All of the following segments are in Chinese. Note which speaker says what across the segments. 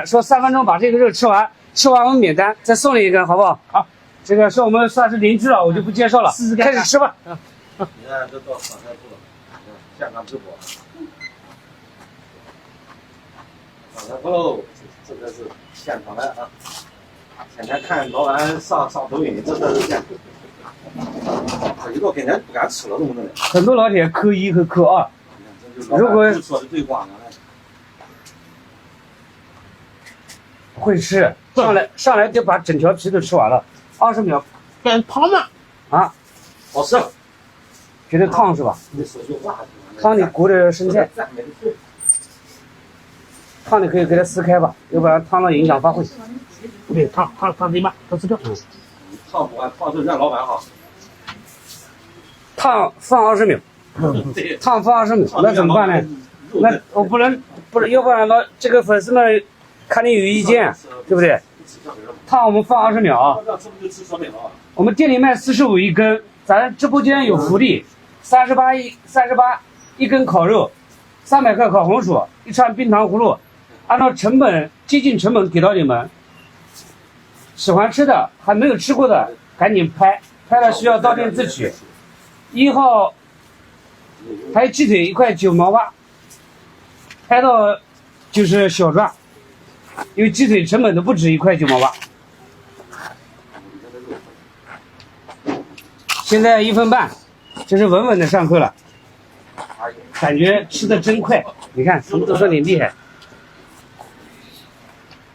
Speaker 1: 说3分钟把这个肉吃完，吃完我们免单，再送你一根，好不好？好，这个是我们算是邻居了，我就不介绍了，开始吃吧。
Speaker 2: 你看这到炒菜铺了，现场直播。炒菜铺，这个是现场的啊！天天看老板上抖音，这是现场。一到跟前不敢吃了，怎么弄的？
Speaker 1: 很多老铁扣1和扣2，如果
Speaker 2: 说的对话呢。
Speaker 1: 会吃，上来就把整条皮都吃完了，20秒。
Speaker 3: 变汤吗？
Speaker 1: 啊，
Speaker 2: 好吃。
Speaker 1: 觉得烫是吧？
Speaker 2: 你说句话。
Speaker 1: 汤里裹着生菜，汤里可以给它撕开吧，要不然汤的影响发挥。
Speaker 3: 不对，烫对吧？都撕掉。
Speaker 2: 烫不完，烫就让老板好。
Speaker 1: 烫放20秒，烫放20秒，那怎么办呢？那我不能，要不然这个粉丝们看你有意见，对不对？烫我们放20秒啊。我们店里卖45一根，咱直播间有福利，38一根烤肉，300克烤红薯，1串冰糖葫芦，按照接近成本给到你们。喜欢吃的还没有吃过的赶紧拍了需要到店自取。1号还有鸡腿1块9毛8，拍到就是小赚，因为鸡腿成本都不止1块9毛8。现在1分半，这是稳稳的上课了，感觉吃的真快。你看，他们都说你厉害，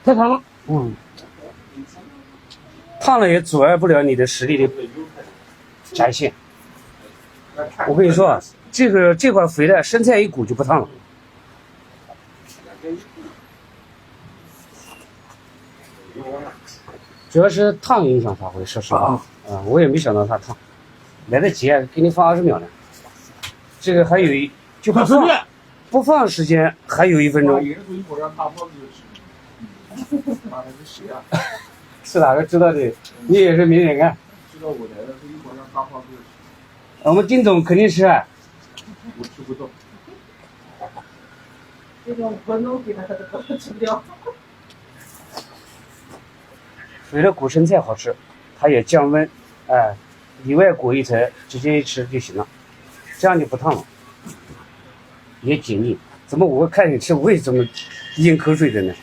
Speaker 3: 太烫了。
Speaker 1: 烫了也阻碍不了你的实力的展现。我跟你说啊，这块肥的生菜一鼓就不烫了。主要是烫影响发挥，说实话我也没想到它烫，来得及啊，给你放20秒呢。这个还有就不放时间还有1分钟。是哪个知道的？你也是明眼干。
Speaker 4: 知道我来了，是一会儿让大胖子吃。
Speaker 1: 我们丁总肯定吃啊。
Speaker 4: 我吃不到。
Speaker 5: 这种活弄给他都吃不掉。
Speaker 1: 肥的裹生菜好吃，它也降温，里外裹一层，直接一吃就行了，这样就不烫了，也紧密。怎么我看你吃，我也这么咽口水的呢？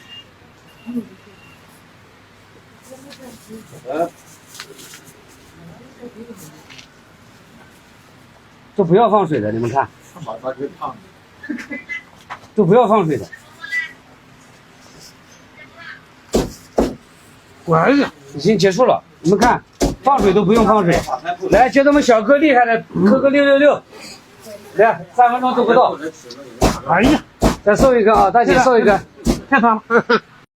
Speaker 1: 都不要放水的，你们看，都不要放水的。
Speaker 3: 管着，
Speaker 1: 已经结束了，你们看，放水都不用放水。来，觉得我们小哥厉害的，扣个666。来，3分钟都不到。
Speaker 3: 哎呀，
Speaker 1: 再送一个啊，大姐送一个。
Speaker 3: 太烫了。